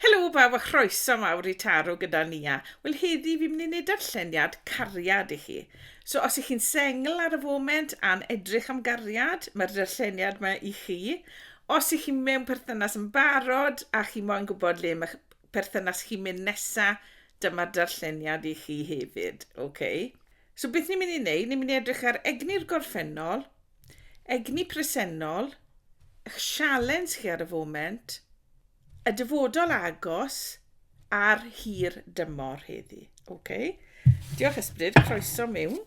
Helo bawb a chroeso mawr I taro gyda ni. Wel heddi fi'n mynd I wneud darlleniad cariad I chi. So os ych chi'n sengl ar y foment a'n edrych am gariad, mae'r darlleniad yma I chi. Os ych chi'n mewn perthynas yn barod a chi moyn gwybod le mae perthynas chi'n mynd nesa, dyma'r darlleniad I chi hefyd. Okay. So beth ni'n mynd I wneud? Ni'n mynd I edrych ar egni'r gorffennol, egni presennol, eich sialens chi ar y foment, y dyfodol agos a'r hir dymor heddi. Okay. Diolch Ysbryd, croeso mewn.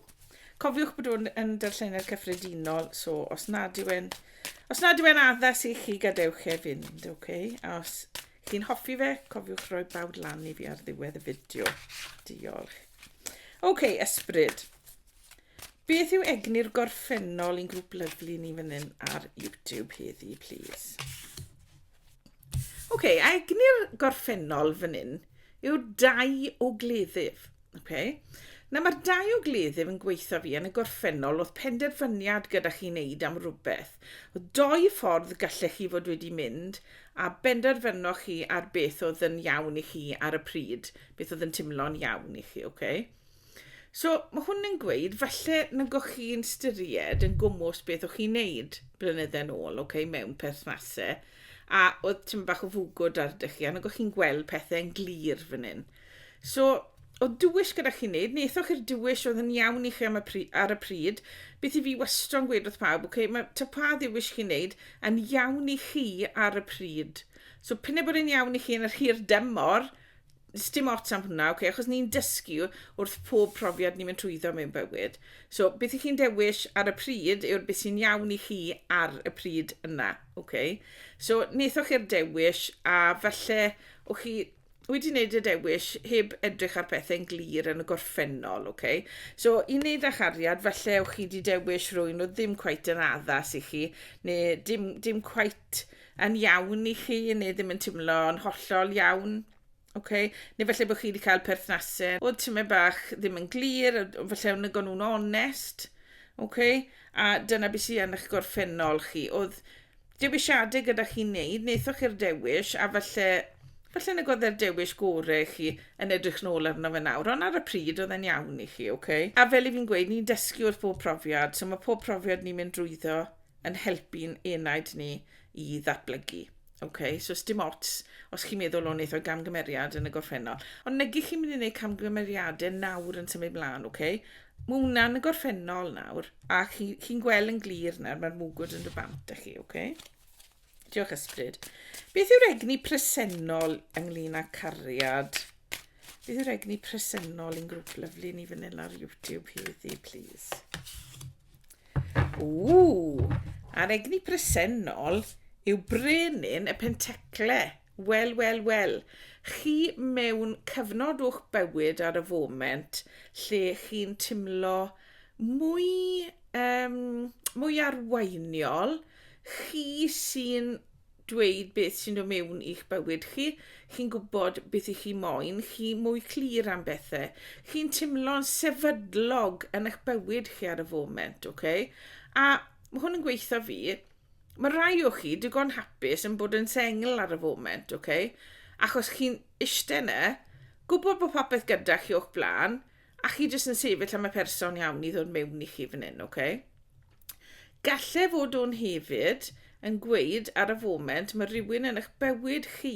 Cofiwch bod hwn yn darlleniad cyffredinol, so os nad yw e'n addas I chi gadewch e fynd, okay? A os chi'n hoffi fe, cofiwch roi bawd lan I fi ar ddiwedd y fideo. Diolch. Okay, Ysbryd. Beth yw egni'r gorffennol i'n grŵp lyflu ni fan hyn ar YouTube heddi, please? Okay, a egni'r gorffennol fan hyn yw 2 o gleddyf. Okay? Na mae'r 2 o gleddyf yn gweithio fi yn y gorffennol oedd penderfyniad gyda chi wneud am rhywbeth. Oedd 2 ffordd gallech chi fod wedi mynd a benderfynoch chi ar beth oedd yn iawn I chi ar y pryd, beth oedd yn teimlo'n iawn I chi, okay? So mae hwn yn gweud, falle nagwch chi'n styried yn gwmws beth o'ch chi'n neud blynydde nôl, okay, mewn perthnasau, a oedd tym bach o fwgwd ar dych chi, a nagwch chi'n gweld pethau'n glir fan hyn. So, oedd dywys gyda chi'n neud, neithoch chi'r dywys oedd yn iawn I chi ar y pryd, beth I fi wystro'n gweud wrth pawb, okay, mae pa dywys chi'n neud yn iawn I chi ar y pryd. So, pyn bod yn iawn I chi yn yr hir dymor, dim ots am hwnna, okay? Achos ni'n dysgu wrth pob profiad ni'n mynd trwyddo mewn bywyd. So, beth I chi'n dewis ar y pryd yw'r beth sy'n iawn I chi ar y pryd yna. Okay? So, neithoch chi'r dewis a falle o'ch chi wedi wneud y dewis heb edrych ar pethau'n glir yn y gorffennol. Okay? So, I wneud â chariad, falle o'ch chi wedi dewis rwy'n o ddim cweit yn addas I chi, neu dim cweit yn iawn I chi, neu ddim yn teimlo'n hollol iawn. Okay. Neu falle bod chi wedi cael perthnasau oedd tyma bach ddim yn glir, falle o'n nhw'n onest. Okay. A dyna beth sy'n eich gorffennol chi. Oedd dewisiadau gyda chi'n neud, neithoch chi'r dewis, a falle nag oedd e'r dewis gorau chi yn edrych nôl arno fe nawr, ond ar y pryd oedd e'n iawn I chi. Okay. A fel I fi'n gweud, ni'n dysgu wrth pob profiad, so mae pob profiad ni'n mynd drwyddo yn helpu'n enaid ni I ddatblygu. Okay, so dim ots os chi'n meddwl o'n eitho gamgymeriad yn y gorffennol. Ond negych chi'n mynd I wneud camgymeriadau nawr yn symud blaen, okay? Mae hwnna'n y gorffennol nawr, a chi'n gweld yn glir nawr, mae'r mwgwd yn dod bant â chi, okay? Diolch Ysbryd. Beth yw'r egni presennol ynglyn â cariad? Beth yw'r egni presennol i'n grŵp lyflu ni fan hyn ar YouTube heddi, please? A'r egni presennol yw brenin y pentecle. Wel. Chi mewn cyfnod o'ch bywyd ar y foment lle chi'n teimlo mwy arweiniol, chi sy'n dweud beth sy'n dod mewn i'ch bywyd chi, chi'n gwybod beth I chi moyn, chi mwy clir am bethau, chi'n teimlo'n sefydlog yn eich bywyd chi ar y foment, okay? A mae hwn yn gweithio fi, mae rai o chi digon hapus yn bod yn sengl ar y foment, okay? Achos chi'n eistedd yna, gwybod bod popeth gyda chi o'ch blaen, a chi jyst yn sefyll am y person iawn I ddod mewn I chi fan hyn, okay? Galle fod o'n hefyd yn gweud ar y foment mae rhywun yn eich bywyd chi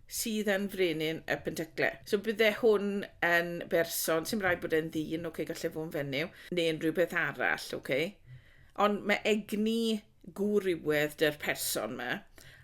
sydd yn frenin y pentecle. So bydde hwn yn berson, sy'n rhaid bod e'n ddyn, okay, galle fod yn fenyw, neu yn rhywbeth arall, okay? Ond mae egni gwrywedd dy'r person yma,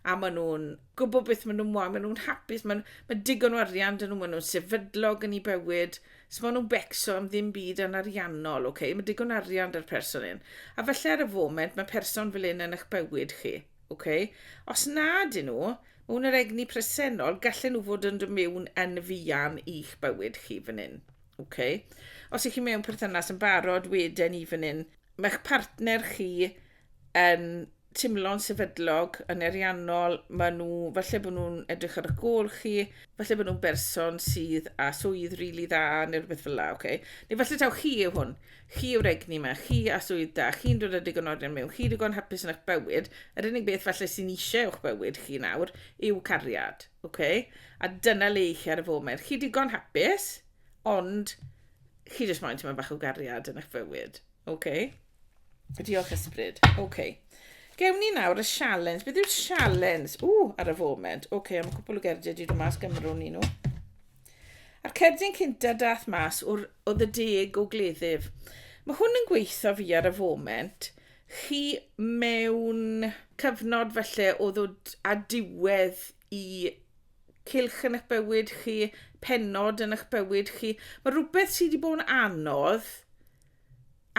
a maen nhw'n gwybod beth maen nhw'n moyn, maen nhw'n hapus, mae digon o arian dyn nhw, maen nhw'n sefydlog yn ei bywyd, so maen nhw'n becso am ddim byd yn ariannol, okay? Mae digon o arian dy'r person hyn. A falle ar y foment, mae person fel un yn eich bywyd chi, okay? Os nad ydyn nhw, mewn yr egni presennol, gallen nhw fod yn dod mewn yn fuan i'ch bywyd chi fan hyn, okay? Os ych chi mewn perthynas yn barod wedyn I fan hyn, mae'ch partner chi yn teimlo'n sefydlog yn eriannol, falle bod nhw'n edrych ar y gôl chi, falle bod nhw'n berson sydd a swydd rili dda neu rhywbeth fel la, okay? Neu falle taw chi yw hwn, chi yw'r egni yma, chi a swydd da, chi'n dod â digon orion mewn, chi digon hapus yn eich bywyd, yr unig beth falle sy'n eisiau i'ch bywyd chi nawr yw cariad, okay? A dyna le i chi ar y foment. Chi digon hapus, ond chi jyst moyn tyma bach o gariad yn eich bywyd, okay? Diolch Ysbryd, okay. Gewn ni nawr y sialens. Beth yw'r sialens? Ar y foment. Am cwpl o gerdiau di dod mas Gymro ni nhw. A'r cerdyn cynta dath mas oedd y 10 o gleddyf. Mae hwn yn gweithio fi ar y foment. Chi mewn cyfnod felly oedd a diwedd i cylch yn eich bywyd chi, penod yn eich bywyd chi. Mae rhywbeth sydd wedi bod yn anodd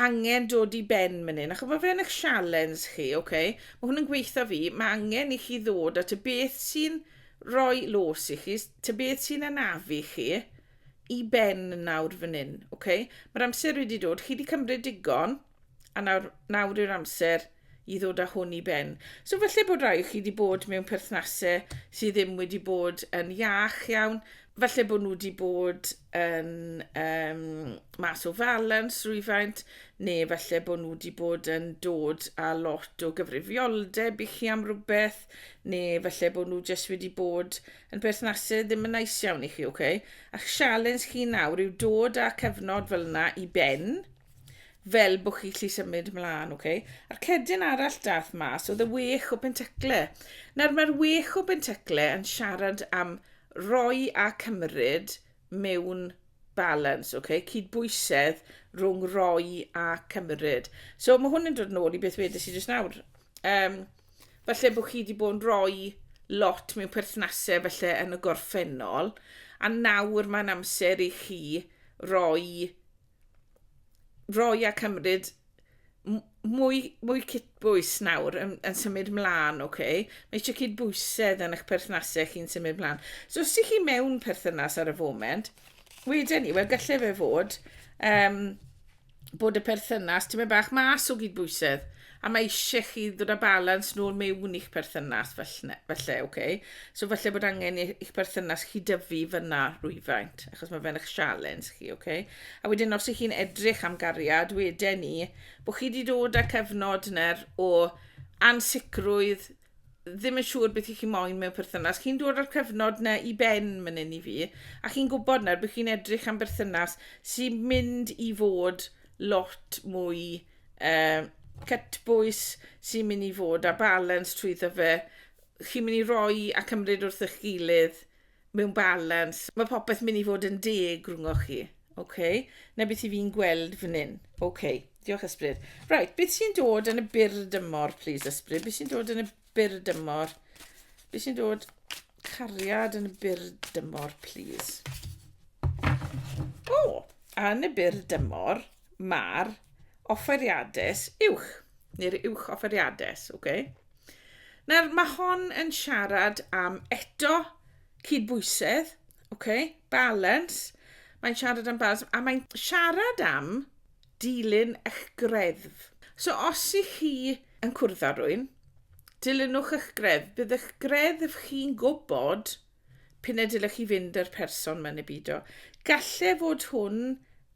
angen dod i ben fan hyn, achos mae fe'n eich sialens chi, okay? Mae hwn yn gweithio fi, mae angen i chi ddod at y beth sy'n rhoi los i chi, ty beth sy'n anafu chi i ben nawr fan hyn, okay? Mae'r amser wedi dod, chi wedi cymryd digon, a nawr yw'r amser i ddod â hwn i ben. So felly bod rai chi wedi bod mewn perthnasau sydd ddim wedi bod yn iach iawn, falle bod nhw wedi bod yn mas o falans rhywfaint, neu falle bod nhw wedi bod yn dod â lot o gyfrifioldeb i chi am rhywbeth, neu falle bod nhw jyst wedi bod yn perthnasau ddim yn neis iawn i chi, okay? A sialens chi nawr yw dod â cyfnod fel yna i ben, fel bod chi'n gallu symud ymlaen, okay? A'r cerdyn arall dath mas oedd y 6 o bentecle. Nawr mae'r 6 o bentecle yn siarad am roi a cymryd mewn balans, okay? Cydbwysedd rhwng roi a cymryd. So mae hwn yn dod nôl i beth wedys i jyst nawr. Falle bod chi wedi bod yn roi lot mewn perthnasau felly yn y gorffennol, a nawr mae'n amser i chi roi a cymryd mwy cydbwys nawr yn symud mlaen, okay? Mae eisiau cydbwysedd yn eich perthnasau chi'n symud mlaen. So os ydych chi mewn perthynas ar y foment, wedyn ni, wel gallai fe fod bod y perthynas, ti'n mynd bach mas o gydbwysedd, a mae eisiau chi ddod â balans nôl mewn i'ch perthynas felly, okay? So falle bod angen i'ch perthynas chi dyfu fyna rhywfaint, achos mae fe'n eich sialens chi, okay? A wedyn os ych chi'n edrych am gariad, wedyn ni, bod chi wedi dod â cyfnod yna'r o ansicrwydd, ddim yn siŵr beth ych chi moyn mewn perthynas. Chi'n dod â'r cyfnod yna i ben mynd i fi, a chi'n gwybod nawr bod chi'n edrych am perthynas sy'n mynd i fod lot mwy cytbwys, sy'n mynd i fod a balans trwyddo fe. Chi'n mynd i roi a cymryd wrth eich gilydd mewn balans. Mae popeth mynd i fod yn deg rhwng chi. Okay? Na beth i fi'n gweld fan hyn. Okay. Diolch Ysbryd. Right, beth sy'n dod yn y byr dymor, please Ysbryd? Beth sy'n dod yn y byr dymor? Beth sy'n dod cariad yn y byr dymor, please? Yn y byr dymor, mae'r offeriades uwch, neu'r uwch offeriades, okay? Nawr, mae hon yn siarad am eto cydbwysedd, okay? Balans, mae'n siarad am balans, a mae'n siarad am dilyn eich greddf. So, os ych chi yn cwrdd â rywun, dilynwch eich greddf, bydd eich greddf chi'n gwybod p'un dylech chi fynd yr person mewn y byd o. Gallai fod hwn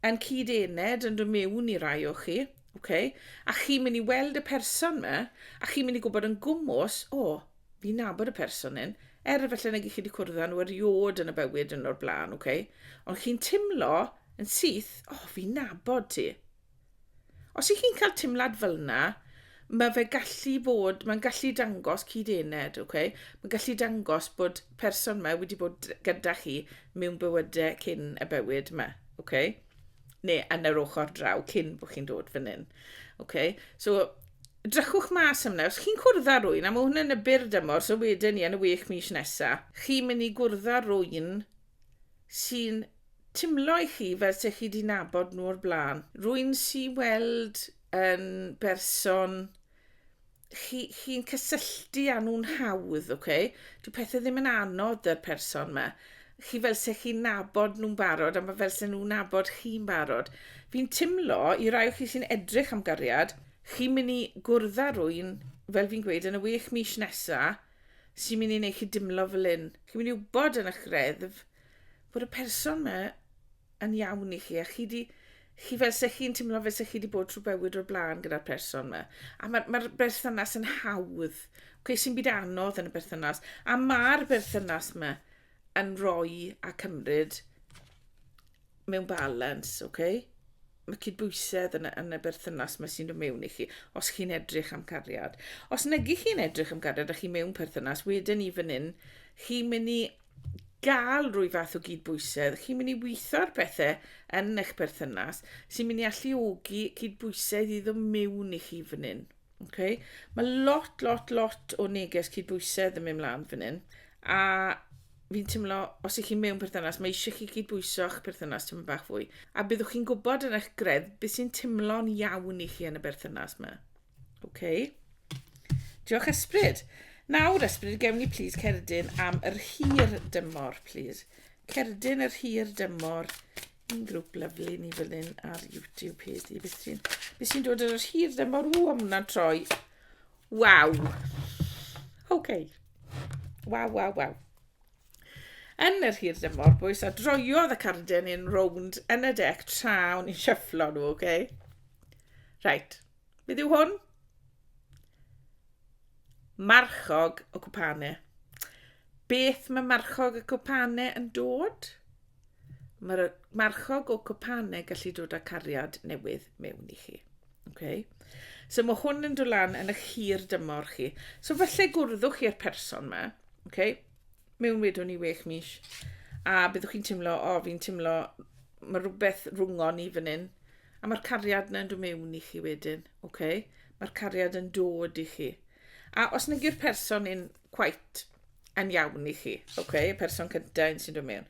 yn cyd-enaid yn dod mewn i rai o chi, okay? A chi'n mynd i weld y person yma, a chi'n mynd i gwybod yn gwmws, fi'n nabod y person hyn, felly nag chi wedi cwrdd â nhw eriod yn y bywyd yn o'r blaen, okay? Ond chi'n timlo yn syth, fi'n nabod ti. Os ych chi'n cael timlad fel yna, mae fe gallu bod, mae'n gallu dangos cyd-enaid, okay? Mae'n gallu dangos bod person yma wedi bod gyda chi mewn bywydau cyn y bywyd yma, okay? Neu yn yr ochr draw cyn bod chi'n dod fan hyn. Okay? So, drychwch mas am nawr. Os chi'n cwrdd â rwy'n, a mae hwn yn y byr dymor, so wedyn ni yn y 6 mis nesaf, chi'n mynd i gwrdd â rwy'n sy'n timlo i chi fel se chi wedi nabod nhw o'r blaen. Rwy'n sy'n weld yn berson chi'n cysylltu â nhw'n hawdd, okay? Dyw pethau ddim yn anodd yr person yma. Chi fel se chi'n nabod nhw'n barod, a mae fel se nhw'n nabod chi'n barod. Fi'n timlo, i rai o chi sy'n edrych am gariad, chi'n mynd i gwrdd â rwy'n fel fi'n gweud, yn y 6 mis nesaf, sy'n mynd i wneud chi dimlo fel un. Chi'n mynd i wybod yn eich greddf bod y person yma yn iawn i chi, a chi fel se chi'n teimlo fel se chi wedi bod trwy bywyd o'r blaen gyda'r person yma. A mae'r berthynas yn hawdd. Sy'n byd anodd yn y berthynas. A mae'r berthynas yma yn rhoi a cymryd mewn balans, Mae cydbwysedd yn y berthynas yma sy'n dod mewn i chi, os chi'n edrych am cariad. Os negi chi'n edrych am cariad a chi mewn perthynas, wedyn ni fan hyn, chi'n mynd i gael rwy fath o gydbwysedd, chi'n mynd i weithio'r bethau yn eich perthynas, sy'n mynd i alluogi cydbwysedd i ddod mewn i chi fan hyn. Mae lot o neges cydbwysedd yn mynd mlaen fan hyn, a fi'n teimlo, os ych chi'n mewn perthynas, mae eisiau chi cydbwyso'ch perthynas tyma bach fwy. A byddwch chi'n gwybod yn eich gredd beth sy'n teimlo'n iawn i chi yn y berthynas yma. Diolch Ysbryd. Nawr Ysbryd, gewn ni plis cerdyn am yr hir dymor, plis. Cerdyn yr hir dymor. Un grŵp lyflu ni fel un ar YouTube page. Beth sy'n dod yr hir dymor? Am hwnna'n troi. Waw. Waw. Yn yr hir dymor, bwys, a droiodd y cardyn i'n rownd yn y dec traw ni'n sifflo nhw, Reit, beth yw hwn? Marchog o cwpanau. Beth mae marchog o cwpanau yn dod? Mae'r marchog o cwpanau gallu dod â cariad newydd mewn i chi. So mae hwn yn dod lan yn y hir dymor chi. So falle gwrddwch chi'r person yma, mewn wedwn ni 6 mis, a byddwch chi'n teimlo, fi'n teimlo, mae rhywbeth rhwngon i fan hyn, a mae'r cariad yna'n dod mewn i chi wedyn, Mae'r cariad yn dod i chi. A os nag yw'r person yn quite yn iawn i chi, y person cyntaf sy'n dod mewn,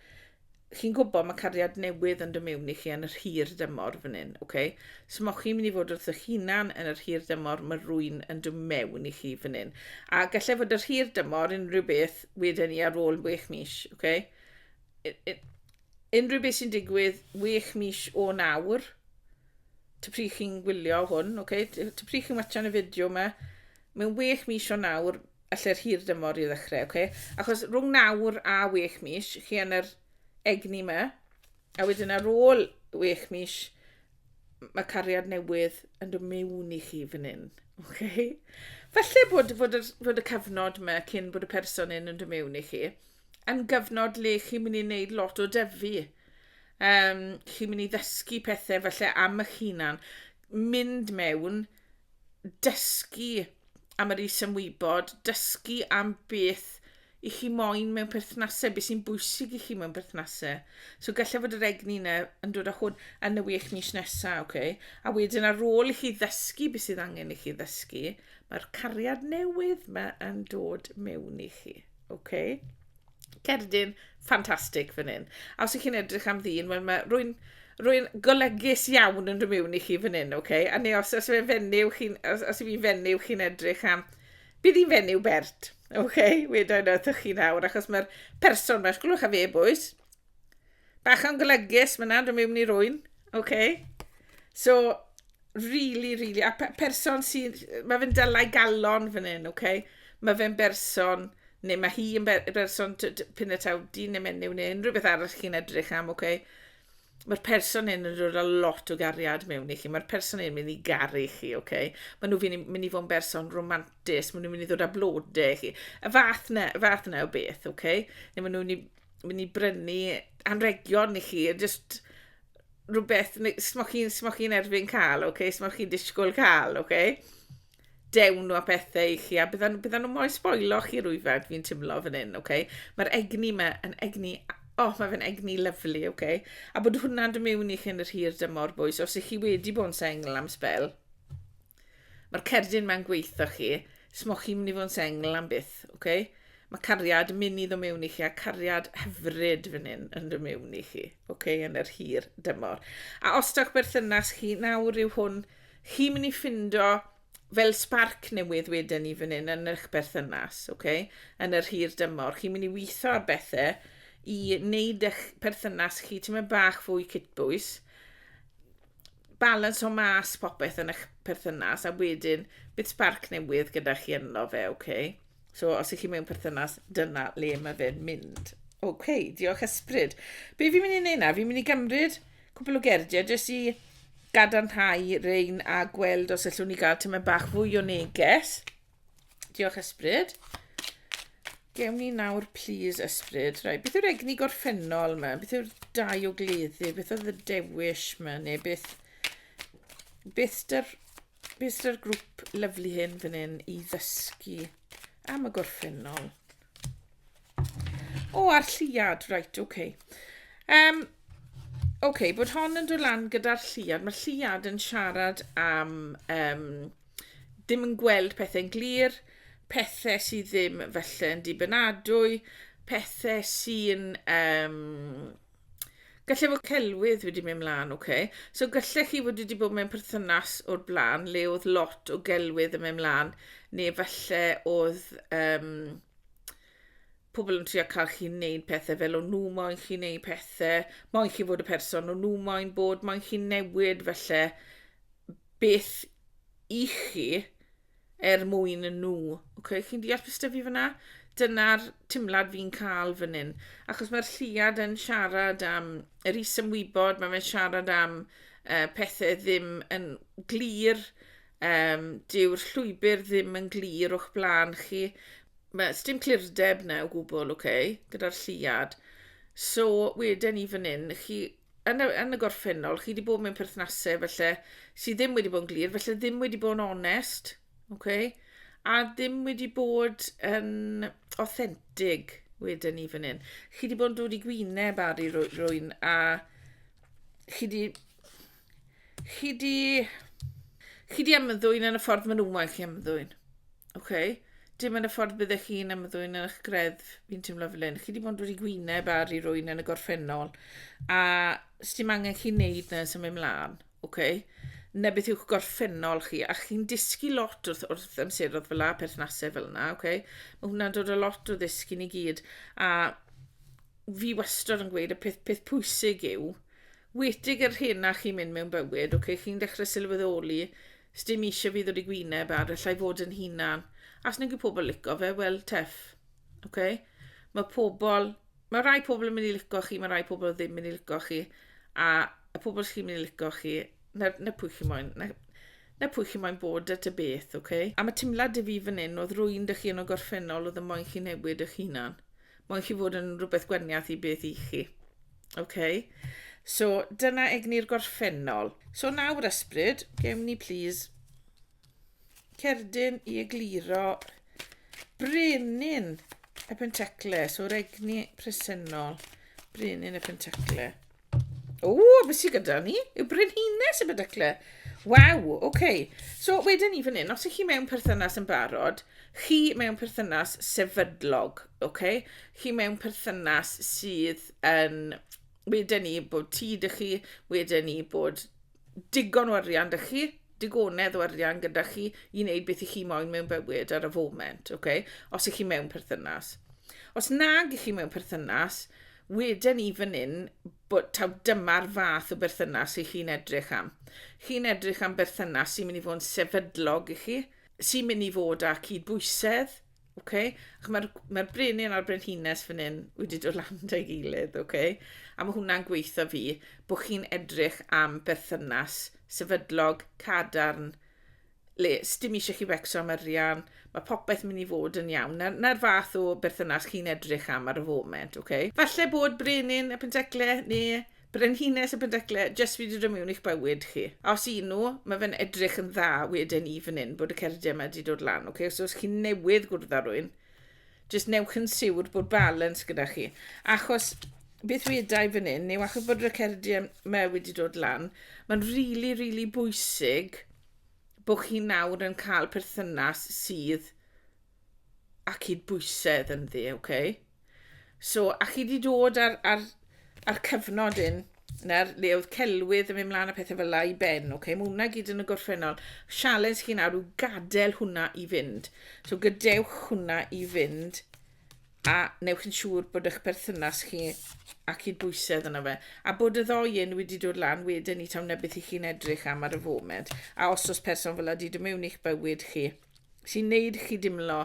chi'n gwybod mae cariad newydd yn dod mewn i chi yn yr hir dymor fan hyn, So mae chi'n mynd i fod wrth eich hunan yn yr hir dymor, mae rwy'n yn dod mewn i chi fan hyn. A gallai fod yr hir dymor unrhyw beth wedyn ni ar ôl 6 mis, Unrhyw beth sy'n digwydd 6 mis o nawr, ty pryd chi'n gwylio hwn, ty pryd chi'n watchan y fideo yma, mewn 6 mis o nawr, allai'r hir dymor i ddechrau, Achos rhwng nawr a 6 mis, chi yn yr egni yma, a wedyn ar ôl 6 mis, mae cariad newydd yn dod mewn i chi fan hyn. Falle bod y cyfnod yma cyn bod y person yn dod mewn i chi, yn gyfnod le chi'n mynd i wneud lot o dyfu. Chi'n mynd i ddysgu pethau falle am eich hunan, mynd mewn, dysgu am yr is-ymwybod, dysgu am beth i chi moyn mewn perthnasau, beth sy'n bwysig i chi mewn perthnasau. So gallai fod yr egni yna yn dod â hwn yn y 6 mis nesaf, A wedyn ar ôl i chi ddysgu beth sydd angen i chi ddysgu, mae'r cariad newydd yma yn dod mewn i chi, Cerdyn ffantastig fan hyn. A os ych chi'n edrych am ddyn, wel mae rwy'n golygus iawn yn dod mewn i chi fan hyn, A neu os fi'n fenyw chi'n edrych am, bydd hi'n fenyw Bert, wedyn ydych chi nawr, achos mae'r person yma, glwch a fe, boys, bach o'n golygus, mae yna'n dod mewn i rwy'n, So, really, a person sy'n, mae fe'n dylai galon fan hyn, Mae fe'n berson, neu mae hi yn berson pyn y taw, dyn neu menyw, neu unrhyw beth arall chi'n edrych am, Mae'r person hyn yn dod â lot o gariad mewn i chi. Mae'r person hyn yn mynd i garu chi, Maen nhw'n mynd i fod yn berson romantus, maen nhw'n mynd i ddod â blodau i chi. Y fath na o beth, Neu maen nhw'n mynd i brynu anregion i chi, just rhywbeth, smoch chi'n erbyn cael, smoch chi'n disgwyl cael, Dewn nhw a pethau i chi, a byddan nhw moyn sboilo chi rwyfad, fi'n teimlo fan hyn, Mae'r egni yma yn egni, mae fe'n egni lyflu, A bod hwnna'n dod mewn i chi yn yr hir dymor, boys, os ych chi wedi bod yn sengl am spel, mae'r cerdyn ma'n gweithio chi, smoch chi'n mynd i fod yn sengl am byth, Mae cariad yn mynd i ddod mewn i chi, a cariad hyfryd fan hyn yn dod mewn i chi, yn yr hir dymor. A os da'ch berthynas chi, nawr yw hwn, chi'n mynd i ffindo fel sparc newydd wedyn ni fan hyn yn eich berthynas, yn yr hir dymor. Chi'n mynd i weithio ar bethau i wneud eich perthynas chi, ti'n mynd bach fwy cydbwys. balans o mas popeth yn eich perthynas, a wedyn bydd sparc newydd gyda chi yno fe, okay? So, os ych chi mewn perthynas, dyna le mae fe'n mynd. Okay, diolch ysbryd. Be fi'n mynd i wneud na? Fi'n mynd i gymryd cwbl o gerdiau, jyst i gadarnhau rein a gweld os allwn ni gael tyma bach fwy o neges. Diolch ysbryd. Gewn ni nawr, please, ysbryd. Rai, beth yw'r egni gorffennol yma? Beth yw'r dau o gleddi? Beth oedd y dewis yma? Neu beth dy'r grŵp lyflu hyn fan hyn i ddysgu am y gorffennol? O, Arlleniad, right, oce. Oce, bod hon yn dod lan gyda'r Lliad. Mae'r Lliad yn siarad am ddim yn gweld pethau'n glir, pethau sydd ddim felly yn dibynadwy, pethau sy'n gallai fod celwydd wedi mynd mlaen, okay? So gallai chi fod wedi bod mewn perthynas o'r blaen, le oedd lot o gelwydd yn mynd mlaen, neu falle oedd pobl yn trio cael chi wneud pethau fel o'n nhw moyn chi wneud pethau, moyn chi fod y person o'n nhw moyn bod, moyn chi newid falle beth i chi mwyn yn nhw. Okay? Chi'n deall beth fi fyna? Dyna'r timlad fi'n cael fan hyn. Achos mae'r Lliad yn siarad am yr is-ymwybod, mae'n siarad am pethau ddim yn glir, dyw'r llwybr ddim yn glir o'ch blaen chi. Mae dim clirdeb na o gwbl, okay, gyda'r Lliad. So, wedyn ni fan hyn, yn y gorffennol, chi wedi bod mewn perthnasau falle sydd ddim wedi bod yn glir, falle ddim wedi bod yn onest, okay? A ddim wedi bod yn authentig wedyn ni fan hyn. Chi wedi bod yn dod i gwyneb ar i rwy'n a chi di ymddwyn yn y ffordd maen nhw moyn chi ymddwyn. Okay? Dim yn y ffordd byddech chi'n ymddwyn yn eich greddf, fi'n teimlo fel hyn. Chi wedi bod yn dod i gwyneb ar i rwy'n yn y gorffennol a dim angen chi wneud na sy'n mynd mlaen. Okay? Na beth yw'ch gorffennol chi, a chi'n dysgu lot wrth amseroedd fel la, perthnasau fel yna, okay? Mae hwnna'n dod o lot o ddysgu ni gyd, a fi wastad yn gweud y peth pwysig yw, wedig yr hyn na chi'n mynd mewn bywyd, okay? Chi'n dechrau sylweddoli, dim eisiau fi ddod i gwyneb ar, allai fod yn hunan. As nag yw pobl licio fe, wel, teff, okay? Mae rai pobl yn mynd i licio chi, mae rai pobl ddim yn mynd i licio chi, a y pobl chi'n mynd i licio chi, na pwy chi moyn bod at y beth, okay? A mae timlad y fi fan hyn, oedd rwy'n dych chi yn o gorffennol, oedd y moyn chi newid eich hunan. Moyn chi fod yn rhywbeth gweniaeth i beth i chi. Okay? So, dyna egni'r gorffennol. So, nawr ysbryd, gewn ni, please, cerdyn i egluro brenin y pentecle. So, egni presennol, brenin y pentecle. O, beth sy'n gyda ni? Yw brenhines y pentecle. Waw, okay. So, wedyn ni fan hyn, os ych chi mewn perthynas yn barod, chi mewn perthynas sefydlog, okay? Chi mewn perthynas sydd yn, wedyn ni bod ti dych chi, wedyn ni bod digon o arian dych chi, digonedd o arian gyda chi i wneud beth i chi moyn mewn bywyd ar y foment, okay? Os ych chi mewn perthynas. Os nag ych chi mewn perthynas, wedyn ni fan hyn bod dyma'r fath o berthynas i chi'n edrych am. Chi'n edrych am berthynas sy'n mynd i fod yn sefydlog i chi, sy'n mynd i fod â cydbwysedd, okay? Mae'r brenin a'r brenhines fan hyn wedi dod lan da'i gilydd, okay? A mae hwnna'n gweithio fi bod chi'n edrych am berthynas sefydlog, cadarn, le, dim eisiau chi becso am arian, mae popeth mynd i fod yn iawn. Na'r fath o berthynas chi'n edrych am ar y foment, okay? Falle bod brenin y pentecle neu brenhines y pentecle jyst fi wedi dod mewn i'ch bywyd chi. A os un nhw, mae fe'n edrych yn dda wedyn ni fan hyn bod y cerdiau yma wedi dod lan, okay? So os chi'n newydd gwrdd ar rwy'n, jyst newch yn siwr bod balans gyda chi. Achos beth wedau fan hyn, neu achos bod y cerdiau yma wedi dod lan, mae'n really bwysig bod chi nawr yn cael perthynas sydd a cydbwysedd yn ddi, okay? So, a chi wedi dod ar cyfnod un, le oedd celwydd yn mynd mlaen a pethau fel la i ben, okay? Mae hwnna gyd yn y gorffennol. Sialens chi nawr yw gadael hwnna i fynd. So, gadewch hwnna i fynd a newch yn siŵr bod eich perthynas chi a cydbwysedd yna fe. A bod y ddoi un wedi dod lan wedyn i tawn na beth i chi'n edrych am ar y foment. A os oes person fel ydy dim mewn i'ch bywyd chi, sy'n neud chi dimlo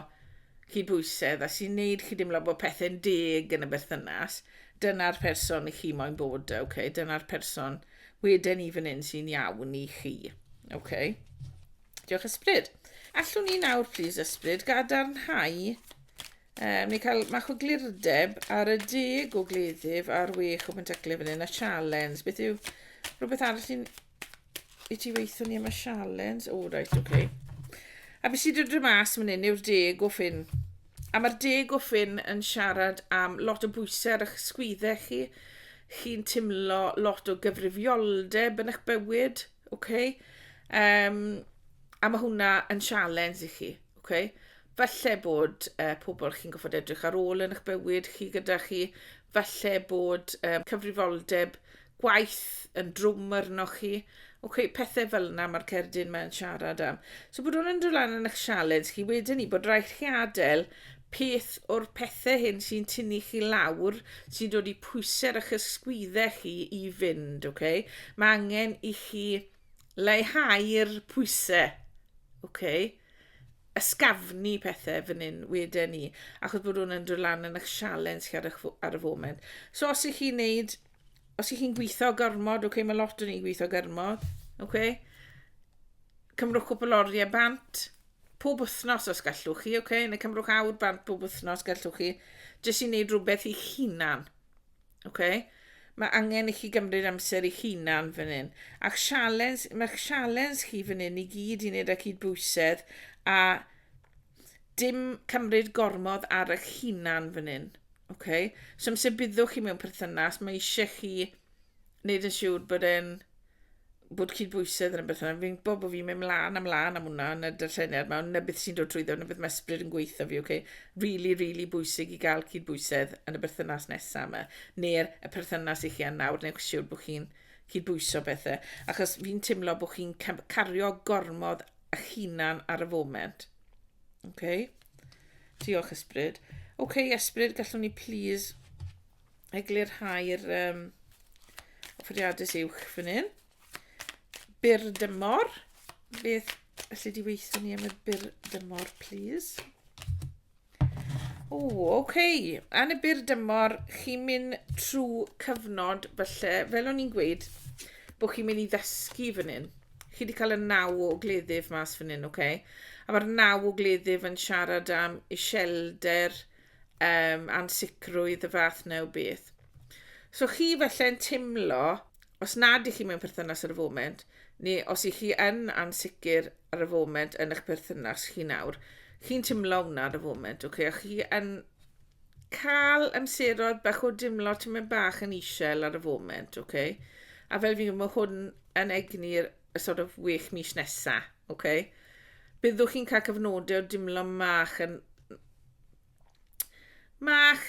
cydbwysedd a sy'n neud chi dimlo bod pethau'n deg yn y berthynas, dyna'r person i chi moyn bod, okay? Dyna'r person wedyn i fan hyn sy'n iawn i chi. Okay? Diolch Ysbryd. Allwn ni nawr, please, Ysbryd, gadarnhau ni cael machwglirdeb ar y 10 o gleddyf a'r 6 o pentaclau fan hyn, y challenge. Beth yw rhywbeth arall i ti weithio ni am y challenge? O, right, okay. A beth sydd wedi dod mas fan hyn yw'r 10 o ffyn. A mae'r 10 o ffyn yn siarad am lot o bwysau ar eich sgwyddau chi. Chi'n timlo lot o gyfrifioldeb yn eich bywyd, okay? A mae hwnna yn challenge i chi, okay? Falle bod pobl chi'n goffod edrych ar ôl yn eich bywyd chi gyda chi. Falle bod cyfrifoldeb gwaith yn drwm arnoch chi. Okay, pethau fel yna mae'r cerdyn mae'n siarad am. So bod hwn yn dod lan yn eich challenge chi, wedyn ni bod rhaid chi adael peth o'r pethau hyn sy'n tynnu chi lawr, sy'n dod i pwysau eich ysgwyddau chi i fynd. Okay? Mae angen i chi leihau'r pwysau. Okay? Ysgafnu pethau fan hyn wedyn ni, achos bod hwn yn dod lan yn eich challenge chi ar y foment. So os ych chi'n gweithio gormod, okay, mae lot o ni gweithio gormod, okay? Cymrwch cwpl oriau bant pob wythnos os gallwch chi, okay? Neu cymrwch awr bant pob wythnos gallwch chi, jyst i wneud rhywbeth i hunan. Okay? Mae angen i chi gymryd amser i hunan fan hyn. Mae'ch challenge chi fan hyn i gyd i wneud â cydbwysedd a dim cymryd gormod ar eich hunan fan hyn. Okay? So amser byddwch chi mewn perthynas, mae eisiau chi wneud yn siŵr bod cydbwysedd yn y berthynas. Fi'n bod fi'n mynd mlaen am hwnna yn y darlleniad. Mae hwnna beth sy'n dod trwyddo, hwnna beth mae Ysbryd yn gweithio fi. Okay? Really, really bwysig i gael cydbwysedd yn y berthynas nesaf yma. Neu'r y perthynas i chi yn nawr, neu siŵr bod chi'n cydbwyso bethau. Achos fi'n teimlo bod chi'n cario gormod eich hunan ar y foment. Okay? Diolch Ysbryd. Okay, Ysbryd, gallwn ni please eglurhau'r offeriadau uwch fan hyn. Bir dymor. Beth allu di weithio ni am y bir dymor, please? O, okay. Yn y bir dymor, chi'n mynd trwy cyfnod, falle, fel o'n i'n gweud, bod chi'n mynd i ddysgu fan hyn. Chi wedi cael y 9 o gleddyf mas fan hyn, okay? A mae'r 9 o gleddyf yn siarad am iselder, ansicrwydd y fath na o beth. So chi falle'n timlo, os nad ych chi mewn perthynas ar y foment, neu os ych chi yn ansicr ar y foment yn eich perthynas chi nawr, chi'n timlo hwnna ar y foment, okay? A chi yn cael amseroedd bach o dimlo tymed bach yn isel ar y foment, okay? A fel fi'n gwybod, mae hwn yn egni'r sort of 6 mis nesa, okay? Byddwch chi'n cael cyfnodau o dimlo mach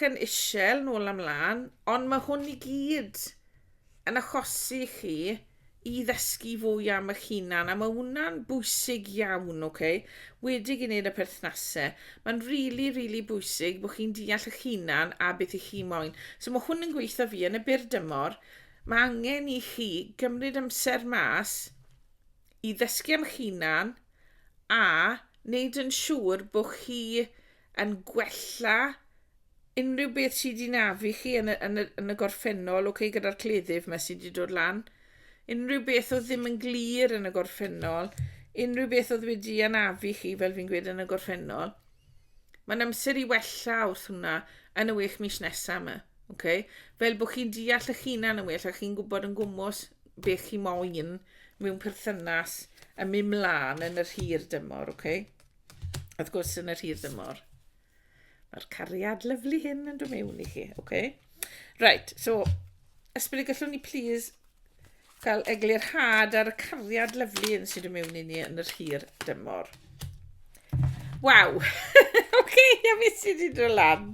yn isel nôl amlan, ond mae hwn i gyd yn achosi chi i ddysgu fwy am eich hunan, a mae hwnna'n bwysig iawn, okay? Wedi gwneud y perthnasau. Mae'n really, really bwysig bod chi'n deall eich hunan a beth i chi moyn. So mae hwn yn gweithio fi yn y bir dymor, mae angen i chi gymryd amser mas i ddysgu am eich hunan a wneud yn siŵr bod chi yn gwella unrhyw beth sydd wedi nafu chi yn y gorffennol, okay, gyda'r cleddyf yma sydd wedi dod lan. Unrhyw beth oedd ddim yn glir yn y gorffennol, unrhyw beth oedd wedi anafu chi, fel fi'n gweud, yn y gorffennol. Mae'n amser i wella wrth hwnna yn y 6 mis nesaf yma. Okay? Fel bod chi'n deall eich hunan yn well a chi'n gwybod yn gwmws beth chi moyn mewn perthynas yn mynd mlaen yn yr hir dymor. Okay? Wrth gwrs yn yr hir dymor. Mae'r cariad lyflu hyn yn dod mewn i chi. Okay? Right, so Ysbryd, gallwn ni please cael eglurhad ar y cariad lyflu hyn sydd yn mewn i ni yn yr hir dymor. Waw! Okay, a beth sydd wedi dod lan?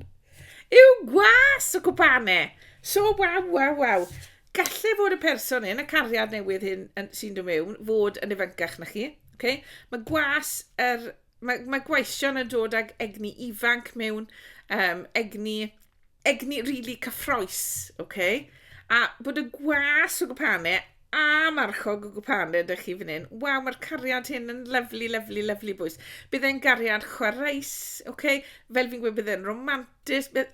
Yw gwas o cwpanau. So, waw. Galle fod y person hyn, y cariad newydd hyn sy'n dod mewn, fod yn ifancach na chi. Okay? Mae gwas, mae gweision yn dod ag egni ifanc mewn, egni really cyffroes, a bod y gwas o gwpanau a marchog o gwpanau ydych chi fan hyn. Waw, mae'r cariad hyn yn lyflu bwys. Bydd e'n gariad chwareus, fel fi'n gweud bydd e'n romantis. Mae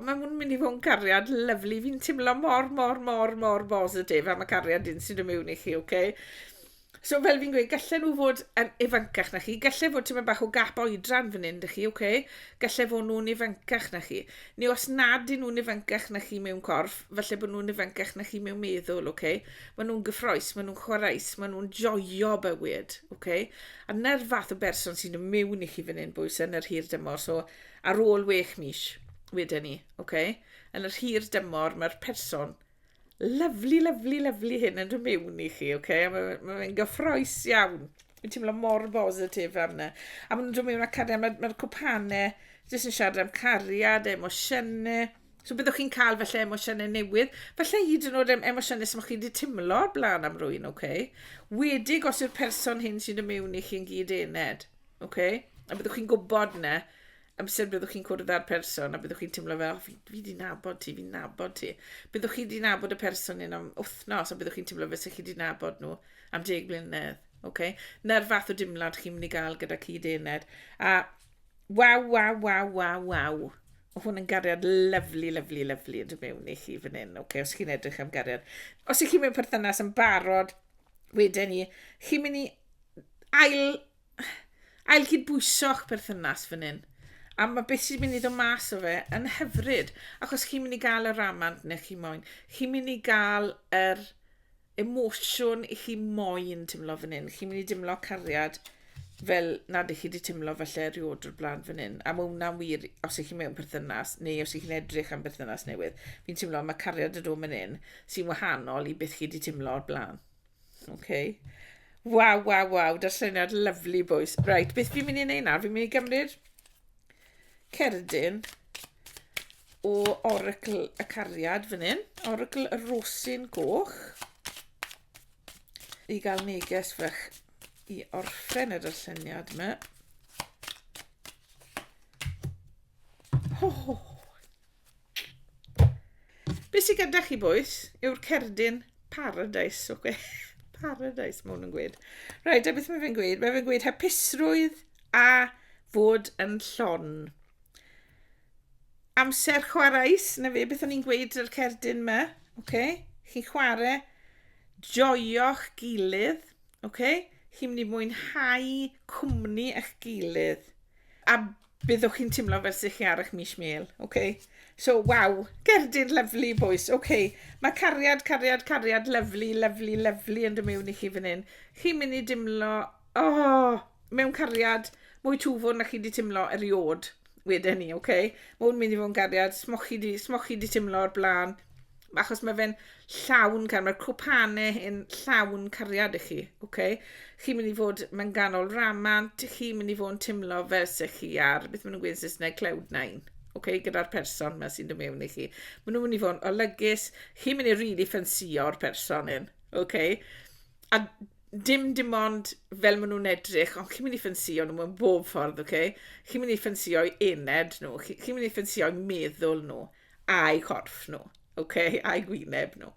hwn mynd i fod yn cariad lyflu. Fi'n teimlo mor bositif am y cariad un sy'n dod mewn i chi, So fel fi'n gweud, gallu nhw fod yn ifancach na chi. Gallu fod ti'n bach o gap oedran fan hyn, dych chi, Gallu fod nhw'n ifancach na chi. Neu os nad ydyn nhw'n ifancach na chi mewn corff, falle bod nhw'n ifancach na chi mewn meddwl, Maen nhw'n gyffroes, maen nhw'n chwaraes, maen nhw'n joio bywyd, A na'r fath o berson sy'n mewn i chi fan hyn, bwys, yn yr hir dymor. So, ar ôl 6 mis, wedyn ni, Yn yr hir dymor, mae'r person lyflu hyn yn dod mewn i chi, a mae'n gyffroes iawn. Fi'n teimlo mor bositif am yna. A maen nhw'n dod mewn â cariad, mae'r cwpanau jyst yn siarad am cariad, emosiynau. So byddwch chi'n cael falle emosiynau newydd. Falle hyd yn oed emosiynau sy'n chi wedi teimlo o'r blaen am rwy'n, Wedig os yw'r person hyn sy'n dod mewn i chi'n gyd-enaid, A byddwch chi'n gwybod yna, amser byddwch chi'n cwrdd â'r person a byddwch chi'n teimlo fel, fi di nabod ti. Byddwch chi di nabod y person yn am wythnos a byddwch chi'n teimlo fel sy'ch chi di nabod nhw am 10 blynedd. Na'r fath o dimlad chi'n mynd i gael gyda cyd-enaid. A waw. Hwn yn gariad lyflu yn dod mewn i chi fan hyn, os chi'n edrych am gariad. Os ych chi'n mewn perthynas yn barod, wedyn ni, chi'n mynd i ail cydbwyso'ch perthynas fan hyn. A mae beth sy'n mynd i ddod mas o fe yn hyfryd. Achos chi'n mynd i gael y ramant neu chi moyn. Chi'n mynd i gael yr emosiwn i chi moyn teimlo fan hyn. Chi'n mynd i dimlo cariad fel nad ych chi wedi teimlo falle eriod o'r blaen fan hyn. A mae hwnna'n wir os ych chi'n mewn perthynas neu os ych chi'n edrych am perthynas newydd. Fi'n teimlo mae cariad y dod fan hyn sy'n wahanol i beth chi wedi teimlo o'r blaen. Waw. Darlleniad lyflu bwys. Right, beth fi'n mynd i wneud nawr? Fi'n mynd i gymryd cerdyn o Oracle y Cariad fan hyn. Oracle y Rosyn Goch. I gael neges fach i orffen y darlleniad yma. Beth sy'n gyda chi bwys yw'r cerdyn Paradise, Paradise, mae hwn yn gweud. Right, a beth mae fe'n gweud? Mae fe'n gweud hapusrwydd a fod yn llon. Amser chwaraes, na fe, beth o'n i'n gweud yr cerdyn yma, Chi'n chwarae, joio'ch gilydd, Chi'n mynd i mwynhau cwmni eich gilydd. A byddwch chi'n teimlo fel sy'ch chi ar eich mis mêl, So, waw, gerdyn lyflu bwys, Mae cariad lyflu yn dod mewn i chi fan hyn. Chi'n mynd i dimlo, mewn cariad mwy twfwn na chi wedi timlo eriod wedyn ni, Mae hwn mynd i fod yn gariad, smoch chi di timlo o'r blaen, achos mae fe'n llawn cariad, mae'r cwpanau yn llawn cariad i chi, Chi'n mynd i fod, mae'n ganol ramant, chi'n mynd i fod yn timlo fel sy'ch chi ar, beth maen nhw'n gweud yn Saesneg, cloud 9, gyda'r person yma sy'n dod mewn i chi. Maen nhw'n mynd i fod yn olygus, chi'n mynd i really ffansio'r person hyn, A dim ond fel maen nhw'n edrych, ond chi'n mynd i ffansio nhw mewn bob ffordd, Chi'n mynd i ffansio uned nhw, chi'n mynd i ffansio meddwl nhw, a'i corff nhw, a'i gwyneb nhw,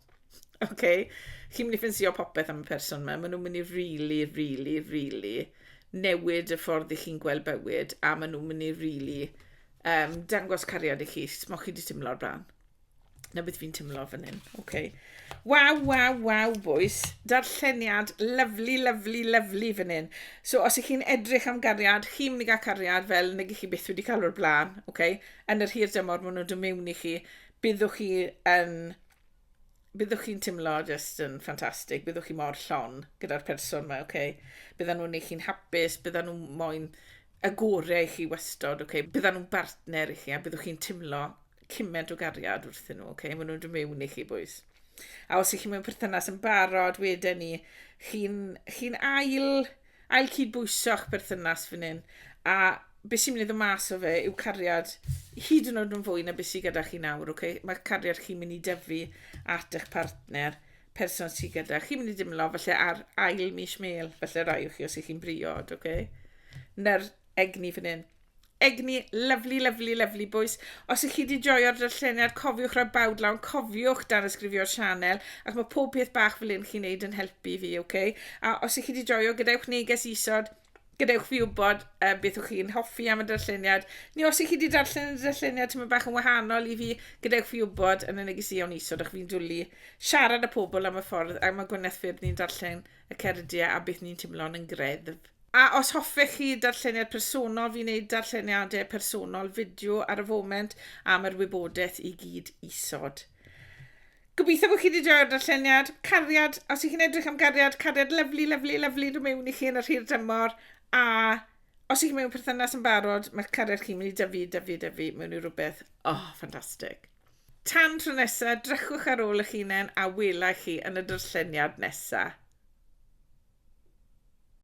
Chi'n mynd i ffansio popeth am y person yma, maen nhw'n mynd i really newid y ffordd i chi'n gweld bywyd, a maen nhw'n mynd i really dangos cariad i chi, smoch chi di timlo'r blaen. Na beth fi'n timlo fan hyn, Waw, boys. Darlleniad lyflu fan hyn. So, os ych chi'n edrych am gariad, chi'n mynd i gael cariad fel neg chi byth wedi cael o'r blaen, Yn yr hir dymor, maen nhw'n dod mewn i chi, byddwch chi'n timlo just yn ffantastig, byddwch chi mor llon gyda'r person yma, Byddan nhw'n eich chi'n hapus, byddan nhw'n moyn y gorau i chi wastod, Byddan nhw'n bartner i chi, a byddwch chi'n timlo cyment o gariad wrthyn nhw, Maen nhw'n dod mewn i chi, bwys. A os ych chi mewn perthynas yn barod, wedyn ni, chi'n ail cydbwyso'ch perthynas fan hyn, a beth sy'n mynd i ddod mas o fe yw cariad hyd yn oed yn fwy na beth sy'n gyda chi nawr, Mae cariad chi'n mynd i dyfu at eich partner, person sy'n gyda. Chi'n mynd i dimlo falle ar ail mis mêl, falle rai o chi os ych chi'n briod, Na'r egni fan hyn. egni, lyflu bwys. Os ych chi wedi joio'r darlleniad, cofiwch rhoi bawd lawn, cofiwch dan ysgrifio'r sianel, ac mae pob peth bach fel un chi'n neud yn helpu fi, okay? A os ych chi wedi joio, gadewch neges isod, gadewch fi wybod beth ych chi'n hoffi am y darlleniad. Neu os ych chi wedi darllen y darlleniad tyma bach yn wahanol i fi, gadewch fi wybod yn y negeseuon isod, ac fi'n dwlu siarad â pobl am y ffordd, a mae Gwyneth ffyrdd ni'n darllen y cerdiau a beth ni'n teimlo'n yn greddf. A os hoffech chi darlleniad personol, fi'n neud darlleniadau personol fideo ar y foment am yr wybodaeth i gyd isod. Gobeithio bod chi wedi joio'r darlleniad. Cariad, os ych chi'n edrych am cariad, cariad lyflu do mewn i chi yn yr hir dymor. A os ych chi mewn perthynas yn barod, mae'r cariad chi'n mynd i dyfu mewn i rhywbeth. Ffantastig. Tan tro nesaf, drychwch ar ôl eich hunain a welai chi yn y darlleniad nesaf.